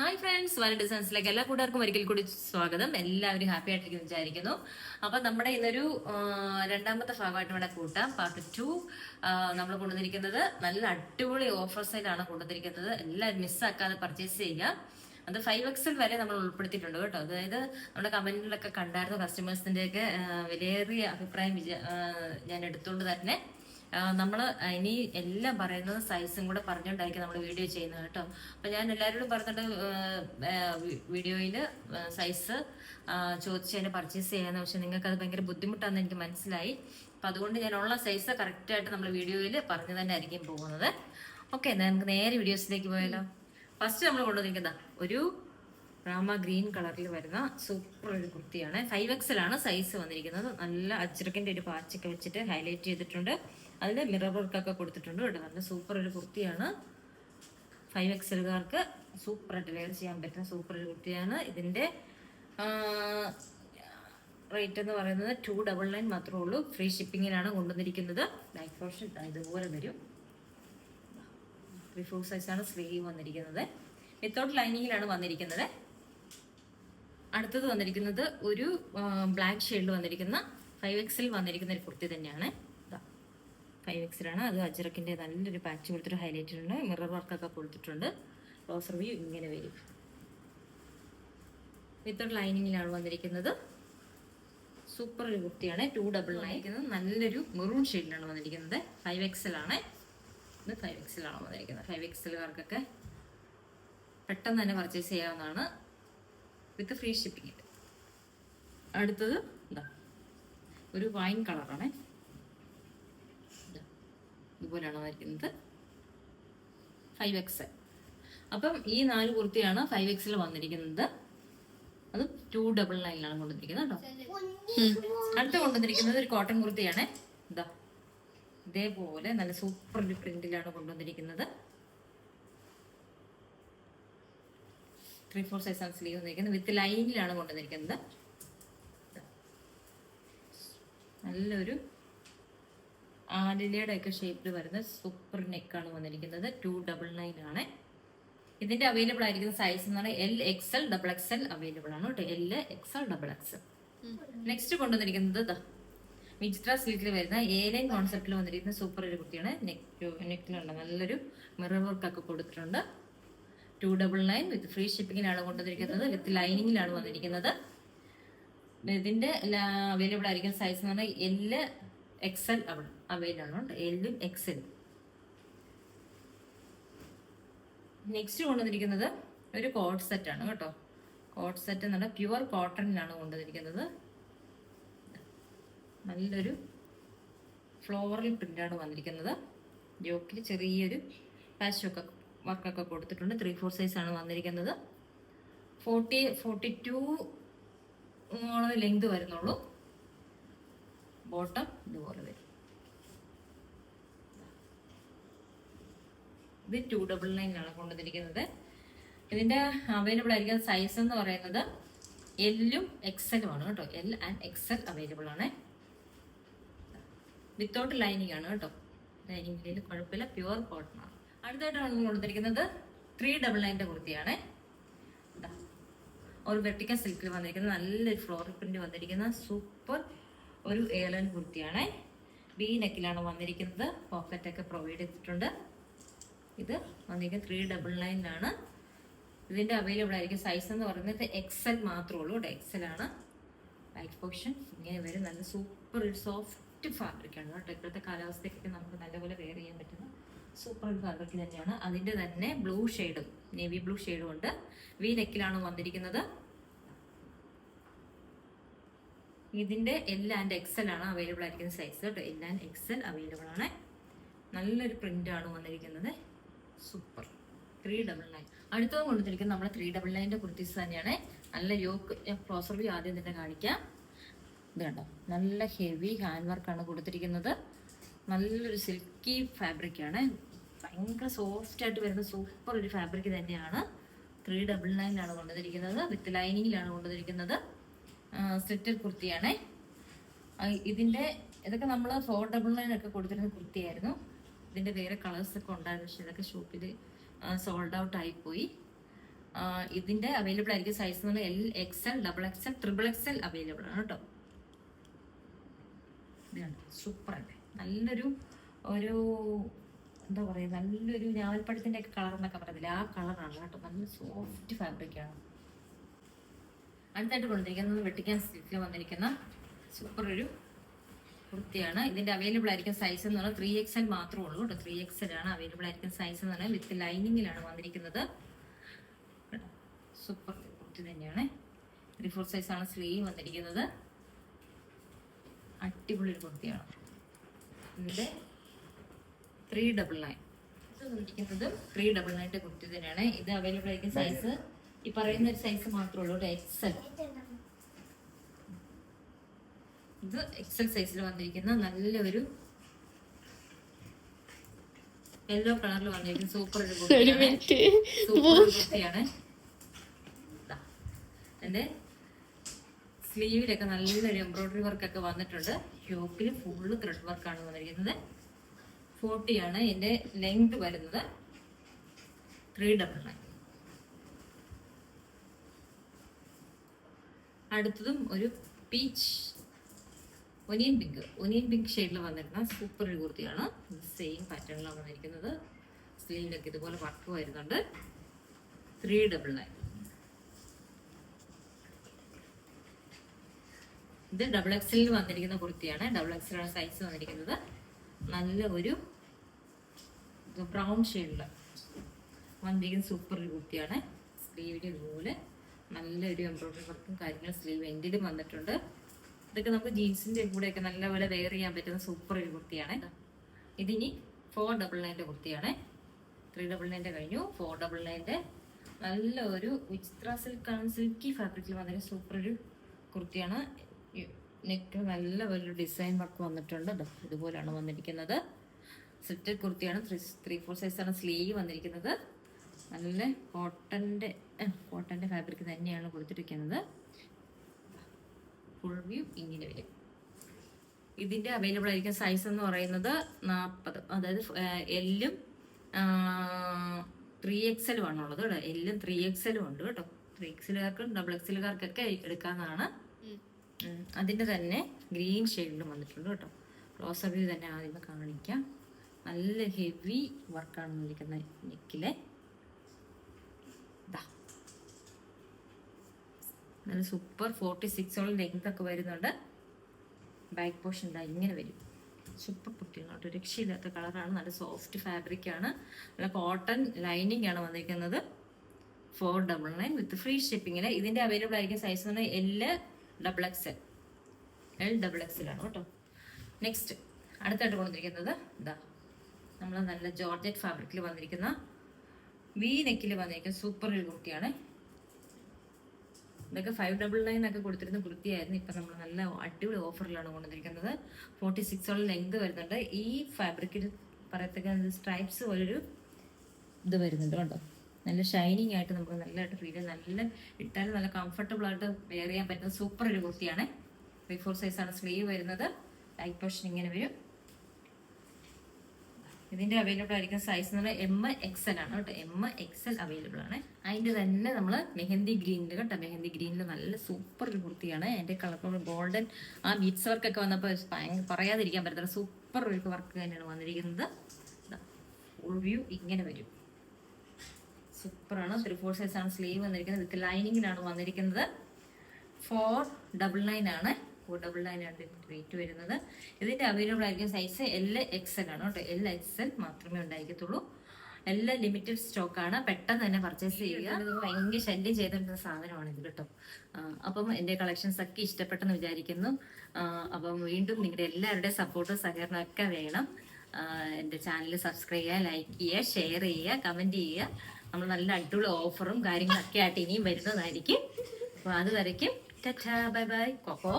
Hi friends, വന ഡിസൈൻസിലേക്ക് എല്ലാ കൂട്ടുകാർക്കും ഒരിക്കൽ കൂടി സ്വാഗതം. എല്ലാവരും ഹാപ്പി ആയിട്ടിരിക്കും വിചാരിക്കുന്നു. അപ്പൊ നമ്മുടെ ഇന്നൊരു രണ്ടാമത്തെ ഭാഗമായിട്ട് ഇവിടെ കൂട്ടാം. പാർട്ട് 2 നമ്മൾ കൊണ്ടുവന്നിരിക്കുന്നത് നല്ല അടിപൊളി ഓഫർ സെയിലാണ് കൊണ്ടുവന്നിരിക്കുന്നത്. എല്ലാവരും മിസ്സാക്കാതെ പർച്ചേസ് ചെയ്യുക. അത് 5XL വരെ നമ്മൾ ഉൾപ്പെടുത്തിയിട്ടുണ്ട് കേട്ടോ. അതായത് നമ്മുടെ കമന്റിലൊക്കെ കണ്ടായിരുന്നു കസ്റ്റമേഴ്സിന്റെ ഒക്കെ വിലയേറിയ അഭിപ്രായം ഞാൻ എടുത്തുകൊണ്ട് തന്നെ നമ്മൾ ഇനി എല്ലാം പറയുന്നത് സൈസും കൂടെ പറഞ്ഞുകൊണ്ടായിരിക്കും നമ്മൾ വീഡിയോ ചെയ്യുന്നത് കേട്ടോ. അപ്പൊ ഞാൻ എല്ലാവരോടും പറഞ്ഞിട്ട് വീഡിയോയിൽ സൈസ് ചോദിച്ചതിന് പർച്ചേസ് ചെയ്യാന്ന്. പക്ഷെ നിങ്ങൾക്ക് അത് ഭയങ്കര ബുദ്ധിമുട്ടാണെന്ന് എനിക്ക് മനസ്സിലായി. അപ്പൊ അതുകൊണ്ട് ഞാനുള്ള സൈസ് കറക്റ്റായിട്ട് നമ്മൾ വീഡിയോയിൽ പറഞ്ഞു തന്നെ ആയിരിക്കും പോകുന്നത്. ഓക്കെ, നമുക്ക് നേരെ വീഡിയോസിലേക്ക് പോയാലോ. ഫസ്റ്റ് നമ്മൾ കൊണ്ടുവന്നിരിക്കുന്ന ഒരു റാമ ഗ്രീൻ കളറിൽ വരുന്ന സൂപ്പർ ഒരു കുർത്തിയാണ്. 5XL ആണ് സൈസ് വന്നിരിക്കുന്നത്. നല്ല അജ്രക്കിന്റെ ഒരു പാച്ചൊക്കെ വെച്ചിട്ട് ഹൈലൈറ്റ് ചെയ്തിട്ടുണ്ട്. അതിൽ മിറർ വർക്കൊക്കെ കൊടുത്തിട്ടുണ്ട് കേട്ടോ. നല്ല സൂപ്പർ ഒരു കുർത്തിയാണ്. 5XLകാർക്ക് സൂപ്പറായിട്ട് വെയർ ചെയ്യാൻ പറ്റുന്ന സൂപ്പർ ഒരു കുർത്തിയാണ്. ഇതിന്റെ റേറ്റ് എന്ന് പറയുന്നത് 299 മാത്രമേ ഉള്ളൂ. ഫ്രീ ഷിപ്പിങ്ങിലാണ് കൊണ്ടുവന്നിരിക്കുന്നത്. ബാക്ക് പോർഷൻ ഇതുപോലെ വരും. 3/4 സൈസാണ് സ്ലീവ് വന്നിരിക്കുന്നത്. വിത്തൗട്ട് ലൈനിങ്ങിലാണ് വന്നിരിക്കുന്നത്. അടുത്തത് വന്നിരിക്കുന്നത് ഒരു ബ്ലാക്ക് ഷെയ്ഡിൽ വന്നിരിക്കുന്ന 5XL വന്നിരിക്കുന്ന ഒരു കുർത്തി തന്നെയാണ്. 5XL ആണ്. അത് അജ്രക്കിന്റെ നല്ലൊരു പാച്ച് കൊടുത്തിട്ട് ഹൈലൈറ്റ് ഉണ്ട്. മിറർ വർക്കൊക്കെ കൊടുത്തിട്ടുണ്ട്. ക്ലോസർ വ്യൂ ഇങ്ങനെ വരും. വിത്തൗട്ട് ലൈനിങ്ങിലാണ് വന്നിരിക്കുന്നത്. സൂപ്പർ ഒരു കുർത്തിയാണ്. 299 നല്ലൊരു മെറൂൺ ഷെയ്ഡിലാണ് വന്നിരിക്കുന്നത്. 5XL ആണ്. ഇത് 5XL ആണ് വന്നിരിക്കുന്നത്. 5XLകാർക്കൊക്കെ പെട്ടെന്ന് തന്നെ പർച്ചേസ് ചെയ്യാവുന്നതാണ് വിത്ത് ഫ്രീ ഷിപ്പിംഗ്. അടുത്തത് എന്താ ഒരു വൈൻ കളറാണ്. ഇതുപോലെയാണ് വന്നിരിക്കുന്നത്. 5XL. അപ്പം ഈ 4 കുർത്തിയാണ് 5XL വന്നിരിക്കുന്നത്. അത് 299 കൊണ്ടുവന്നിരിക്കുന്നത് കേട്ടോ. അടുത്ത കൊണ്ടുവന്നിരിക്കുന്നത് ഒരു കോട്ടൺ കുർത്തിയാണ്. ഇതാ ഇതേപോലെ നല്ല സൂപ്പർ ഒരു പ്രിന്റിലാണ് കൊണ്ടുവന്നിരിക്കുന്നത്. 3/4 സൈസാണ് സ്ലീവ് വന്നിരിക്കുന്നത്. വിത്ത് ലൈനിങ്ങിലാണ് കൊണ്ടുവന്നിരിക്കുന്നത്. നല്ലൊരു ആലിലയുടെ ഒക്കെ ഷേപ്പിൽ വരുന്ന സൂപ്പർ നെക്കാണ് വന്നിരിക്കുന്നത്. 299 ആണ്. ഇതിന്റെ അവൈലബിൾ ആയിരിക്കുന്ന സൈസ് എന്ന് പറഞ്ഞാൽ LXL, XXL അവൈലബിൾ ആണ് കേട്ടോ. LXL, XXL. നെക്സ്റ്റ് കൊണ്ടുവന്നിരിക്കുന്നത് വിചിത്ര സിൽക്കിൽ വരുന്ന A-ലൈൻ കോൺസെപ്റ്റിൽ വന്നിരിക്കുന്ന സൂപ്പർ ഒരു കുർത്തിയാണ്. നെക്കിലുള്ള നല്ലൊരു മിറർ വർക്ക് ഒക്കെ കൊടുത്തിട്ടുണ്ട്. 299 വിത്ത് ഫ്രീ ഷിപ്പിങ്ങിലാണ് കൊണ്ടുവന്നിരിക്കുന്നത്. വിത്ത് ലൈനിങ്ങിലാണ് വന്നിരിക്കുന്നത്. ഇതിന്റെ അവൈലബിൾ ആയിരിക്കുന്ന സൈസ് എന്ന് പറഞ്ഞാൽ LXL അവിടെ അവൈലബിൾ ആണ്. L-ഉം XL-ഉം. നെക്സ്റ്റ് കൊണ്ടുവന്നിരിക്കുന്നത് ഒരു കോട്ട് സെറ്റ് ആണ് കേട്ടോ. കോട്ട് സെറ്റ് എന്ന് പറഞ്ഞാൽ പ്യുവർ കോട്ടണിലാണ് കൊണ്ടുവന്നിരിക്കുന്നത്. നല്ലൊരു ഫ്ലോറൽ പ്രിന്റാണ് വന്നിരിക്കുന്നത്. യോക്കിൽ ചെറിയൊരു പാച്ചൊക്കെ വർക്കൊക്കെ കൊടുത്തിട്ടുണ്ട്. 3/4 സൈസാണ് വന്നിരിക്കുന്നത്. 42 ലെങ്ത് വരുന്നുള്ളൂ. ബോട്ടം ഇതുപോലെ വരും. ഇത് 299 കൊണ്ടുവന്നിരിക്കുന്നത്. ഇതിന്റെ അവൈലബിൾ ആയിരിക്കുന്ന സൈസ് എന്ന് പറയുന്നത് L-ഉം XL-ഉം ആണ് കേട്ടോ. L and XL അവൈലബിൾ ആണ്. വിത്തൗട്ട് ലൈനിങ് ആണ് കേട്ടോ. ലൈനിങ്ങിൽ കുഴപ്പമില്ല. പ്യുവർ കോട്ടൺ ആണ്. അടുത്തായിട്ടാണ് കൊണ്ടുവന്നിരിക്കുന്നത് 399 കുർത്തിയാണ്. ഒരു വെർട്ടിക്കൽ സിൽക്കിൽ വന്നിരിക്കുന്ന നല്ലൊരു ഫ്ലോറൽ പ്രിന്റ് വന്നിരിക്കുന്ന സൂപ്പർ ഒരു എയർലൈൻ കുർത്തിയാണ്. ബി നെക്കിലാണ് വന്നിരിക്കുന്നത്. പോക്കറ്റ് ഒക്കെ പ്രൊവൈഡ് ചെയ്തിട്ടുണ്ട്. ഇത് വന്നിരിക്കുന്നത് 399 ഇതിന്റെ അവൈലബിൾ ആയിരിക്കും സൈസ് എന്ന് പറയുന്നത് XL മാത്രമേ ഉള്ളൂ. XL ആണ്. ലൈറ്റ് പോർഷൻ ഇങ്ങനെ വരും. നല്ല സൂപ്പർ ഒരു സോഫ്റ്റ് ഫാബ്രിക് ആണ് കേട്ടോ. ഇപ്പോഴത്തെ കാലാവസ്ഥയ്ക്കൊക്കെ നമുക്ക് നല്ലപോലെ വെയർ ചെയ്യാൻ പറ്റുന്ന സൂപ്പർ ഒരു ഫാബ്രിക് തന്നെയാണ്. അതിന്റെ തന്നെ ബ്ലൂ ഷെയ്ഡും നേവി ബ്ലൂ ഷെയ്ഡും ഉണ്ട്. വി നെക്കിലാണ് വന്നിരിക്കുന്നത്. ഇതിന്റെ L and XL ആണ് അവൈലബിൾ ആയിരിക്കുന്ന സൈസ് കേട്ടോ. L and XL അവൈലബിൾ ആണ്. നല്ലൊരു പ്രിന്റ് ആണ് വന്നിരിക്കുന്നത്. സൂപ്പർ 399. അടുത്തത് കൊണ്ടുവന്നിരിക്കുന്നത് നമ്മുടെ 399 കുർത്തീസ് തന്നെയാണ്. നല്ല യോക്ക്. ക്ലോസർ വ്യൂ ആദ്യം തന്നെ കാണിക്കാം. ഇത് കണ്ടോ, നല്ല ഹെവി ഹാൻഡ് വർക്കാണ് കൊടുത്തിരിക്കുന്നത്. നല്ലൊരു സിൽക്കി ഫാബ്രിക് ആണ്. ഭയങ്കര സോഫ്റ്റ് ആയിട്ട് വരുന്ന സൂപ്പർ ഒരു ഫാബ്രിക് തന്നെയാണ്. 399 കൊണ്ടുവന്നിരിക്കുന്നത്. വിത്ത് ലൈനിങ്ങിലാണ് കൊണ്ടുവന്നിരിക്കുന്നത്. സ്ലിറ്റഡ് കുർത്തിയാണ്. ഇതൊക്കെ നമ്മൾ 499 ഒക്കെ കൊടുത്തിരുന്ന കുർത്തിയായിരുന്നു. ഇതിന്റെ വേറെ കളേഴ്സ് ഒക്കെ ഉണ്ടായിരുന്നു. പക്ഷെ ഇതൊക്കെ ഷോപ്പിൽ സോൾഡ് ഔട്ട് ആയിപ്പോയി. ഇതിന്റെ അവൈലബിൾ ആയിരിക്കും സൈസ് എന്ന് പറഞ്ഞാൽ LXL, XXL, XXL അവൈലബിൾ ആണ് കേട്ടോ. സൂപ്പർ അല്ലേ, നല്ലൊരു എന്താ പറയാ, നല്ലൊരു ഞാവൽപ്പഴത്തിന്റെ ഒക്കെ കളർ എന്നൊക്കെ പറയത്തില്ല, ആ കളറാണ് കേട്ടോ. നല്ല സോഫ്റ്റ് ഫാബ്രിക്കാണ്. അടുത്തായിട്ട് കൊണ്ടിരിക്കുന്നത് വെട്ടിക്കാൻ സ്റ്റിച്ചിൽ വന്നിരിക്കുന്ന സൂപ്പർ ഒരു കുർത്തിയാണ്. ഇതിന്റെ അവൈലബിൾ ആയിരിക്കും സൈസ് എന്ന് പറഞ്ഞാൽ 3XL മാത്രമേ ഉള്ളൂ കേട്ടോ. 3XL ആണ് അവൈലബിൾ ആയിരിക്കും സൈസ് എന്ന് പറഞ്ഞാൽ. വിത്ത് ലൈനിങ്ങിലാണ് വന്നിരിക്കുന്നത്. സൂപ്പർ കുർത്തി തന്നെയാണ്. 3/4 സൈസാണ് സ്ലീവ് വന്നിരിക്കുന്നത്. അടിപൊളി ഒരു കുർത്തിയാണ്. ഇതിന്റെ 399 വന്നിരിക്കുന്നത് 399 കുർത്തി തന്നെയാണ്. ഇത് അവൈലബിൾ ആയിരിക്കും സൈസ് ഈ പറയുന്ന ഒരു സൈസ് മാത്രമേ ഉള്ളൂ, XL. ഇത് XL സൈസിൽ വന്നിരിക്കുന്ന നല്ലൊരു യെല്ലോ കളറിൽ വന്നിരിക്കുന്ന സൂപ്പർ ഒരു കുർത്തിയാണ്. എന്റെ സ്ലീവിലൊക്കെ നല്ലൊരു എംബ്രോയിഡറി വർക്കൊക്കെ വന്നിട്ടുണ്ട്. യോക്കിൽ ഫുള്ള് ത്രെഡ് വർക്കാണ് വന്നിരിക്കുന്നത്. 40 ആണ് ഇതിന്റെ ലെങ്ത് വരുന്നത്. 399. അടുത്തതും ഒരു പീച്ച് ഒനിയൻ പിങ്ക് ഷെയ്ഡിൽ വന്നിരുന്ന സൂപ്പർ ഒരു കുർത്തിയാണ്. സെയിം പാറ്റേണിലാണ് വന്നിരിക്കുന്നത്. സ്ലീവിലൊക്കെ ഇതുപോലെ വർക്ക് വരുന്നുണ്ട്. 399. ഇത് XXL വന്നിരിക്കുന്ന കുർത്തിയാണ്. XXL ആണ് സൈസ് വന്നിരിക്കുന്നത്. നല്ല ഒരു ബ്രൗൺ ഷെയ്ഡില് വന്നിരിക്കുന്ന സൂപ്പർ ഒരു കുർത്തിയാണ്. സ്ലീവിൽ ഇതുപോലെ നല്ലൊരു എംബ്രോയിഡറി വർക്കും കാര്യങ്ങളും സ്ലീവ് എൻഡിലും വന്നിട്ടുണ്ട്. ഇതൊക്കെ നമുക്ക് ജീൻസിന്റെ കൂടെയൊക്കെ നല്ലപോലെ വെയർ ചെയ്യാൻ പറ്റുന്ന സൂപ്പർ ഒരു കുർത്തിയാണ്. ഇതിനി 499 കുർത്തിയാണ്. 399 കഴിഞ്ഞു. 499 നല്ല ഒരു വിചിത്ര സിൽക്കി ഫാബ്രിക്കിൽ വന്നിട്ട് സൂപ്പർ ഒരു കുർത്തിയാണ്. നെക്ക് നല്ല വലിയൊരു ഡിസൈൻ വർക്ക് വന്നിട്ടുണ്ട്. ഇതുപോലെയാണ് വന്നിരിക്കുന്നത്. സ്ലിറ്റഡ് കുർത്തിയാണ്. 3/4 സൈസാണ് സ്ലീവ് വന്നിരിക്കുന്നത്. നല്ല കോട്ടന്റെ ഫാബ്രിക് തന്നെയാണ് കൊടുത്തിരിക്കുന്നത്. ഫുൾ വ്യൂ ഇങ്ങനെ വരും. ഇതിന്റെ അവൈലബിൾ ആയിരിക്കും സൈസ് എന്ന് പറയുന്നത് 40, അതായത് L-ഉം 3XL ആണുള്ളത് കേട്ടോ. L-ഉം 3XL ഉണ്ട് കേട്ടോ. 3XLകാർക്കും XXLകാർക്കൊക്കെ എടുക്കാവുന്നതാണ്. അതിന്റെ തന്നെ ഗ്രീൻ ഷെയ്ഡിലും വന്നിട്ടുണ്ട് കേട്ടോ. ക്ലോസ് വ്യൂ തന്നെ ആദ്യമേ കാണിക്കാം. നല്ല ഹെവി വർക്കാണ് വന്നിരിക്കുന്നത് നെക്കിലെ. നല്ല സൂപ്പർ 46 ലെങ്ത് ഒക്കെ വരുന്നുണ്ട്. ബാക്ക് പോർഷൻ ഇങ്ങനെ വരും. സൂപ്പർ കുട്ടികളോട്ട് രക്ഷയില്ലാത്ത കളറാണ്. നല്ല സോഫ്റ്റ് ഫാബ്രിക് ആണ്. നല്ല കോട്ടൺ ലൈനിങ് ആണ് വന്നിരിക്കുന്നത്. 499 വിത്ത് ഫ്രീ ഷിപ്പിങ്ങിന്. ഇതിന്റെ അവൈലബിൾ ആയിരിക്കും സൈസ് എന്ന് പറഞ്ഞാൽ LXXL ആണ് കേട്ടോ. നെക്സ്റ്റ് അടുത്തായിട്ട് കൊണ്ടിരിക്കുന്നത് നമ്മൾ നല്ല ജോർജറ്റ് ഫാബ്രിക്കിൽ വന്നിരിക്കുന്ന വി നെക്കിൽ വന്നിരിക്കുന്ന സൂപ്പർ ഒരു കുർത്തിയാണ്. ഇതൊക്കെ 599 ഒക്കെ കൊടുത്തിരുന്ന കുർത്തിയായിരുന്നു. ഇപ്പം നമ്മൾ നല്ല അടിപൊളി ഓഫറിലാണ് കൊണ്ടുവന്നിരിക്കുന്നത്. 46 ലെങ്ത് വരുന്നുണ്ട്. ഈ ഫാബ്രിക്കിൽ പറയത്തക്ക സ്ട്രൈപ്സ് പോലൊരു ഇത് വരുന്നുണ്ട് കേട്ടോ. നല്ല ഷൈനിങ് ആയിട്ട് നമുക്ക് നല്ലതായിട്ട് ഫീൽ ചെയ്യും. നല്ല ഇട്ടാലും നല്ല കംഫർട്ടബിൾ ആയിട്ട് വെയർ ചെയ്യാൻ പറ്റുന്ന സൂപ്പർ ഒരു കുർത്തിയാണ്. 3/4 സൈസാണ് സ്ലീവ് വരുന്നത്. ലൈറ്റ് പോർഷൻ ഇങ്ങനെ വരും. ഇതിന്റെ അവൈലബിൾ ആയിരിക്കുന്ന സൈസ് എന്ന് പറഞ്ഞാൽ MXL ആണ് കേട്ടോ. MXL അവൈലബിൾ ആണ്. അതിന്റെ തന്നെ നമ്മൾ മെഹന്തി ഗ്രീനിൽ കേട്ടോ. മെഹന്തി ഗ്രീനിൽ നല്ല സൂപ്പർ ഒരു കുർത്തിയാണ്. അതിന്റെ കളർ ഗോൾഡൻ ആ ബീറ്റ്സ് വർക്കൊക്കെ വന്നപ്പോൾ പറയാതിരിക്കാൻ പറ്റത്തില്ല. സൂപ്പർ ഒരു വർക്ക് തന്നെയാണ് വന്നിരിക്കുന്നത്. ഫുൾ വ്യൂ ഇങ്ങനെ വരും. സൂപ്പറാണ്. 3/4 സൈസാണ് സ്ലീവ് വന്നിരിക്കുന്നത്. വിത്ത് ലൈനിങ്ങിലാണ് വന്നിരിക്കുന്നത്. 499 ആണ്. 499 ആണ് റേറ്റ് വരുന്നത്. ഇതിന്റെ അവൈലബിൾ ആയിരിക്കും സൈസ് LXL ആണ് കേട്ടോ. LXL മാത്രമേ ഉണ്ടായിരിക്കത്തുള്ളൂ. എല്ലാം ലിമിറ്റഡ് സ്റ്റോക്കാണ്. പെട്ടെന്ന് തന്നെ പർച്ചേസ് ചെയ്യുക. ഭയങ്കര ശല്യം ചെയ്തിട്ടുള്ള സാധനമാണ് ഇത് കേട്ടോ. അപ്പം എൻ്റെ കളക്ഷൻസ് ഒക്കെ ഇഷ്ടപ്പെട്ടെന്ന് വിചാരിക്കുന്നു. അപ്പം വീണ്ടും നിങ്ങളുടെ എല്ലാവരുടെയും സപ്പോർട്ടും സഹകരണമൊക്കെ വേണം. എൻ്റെ ചാനൽ സബ്സ്ക്രൈബ് ചെയ്യുക, ലൈക്ക് ചെയ്യുക, ഷെയർ ചെയ്യുക, കമൻറ്റ് ചെയ്യുക. നമ്മൾ നല്ല അടിപൊളി ഓഫറും കാര്യങ്ങളൊക്കെ ആയിട്ട് ഇനിയും വരുന്നതായിരിക്കും. അപ്പോൾ അതുവരയ്ക്കും ടാറ്റാ ബൈ ബൈ കൊക്കോ.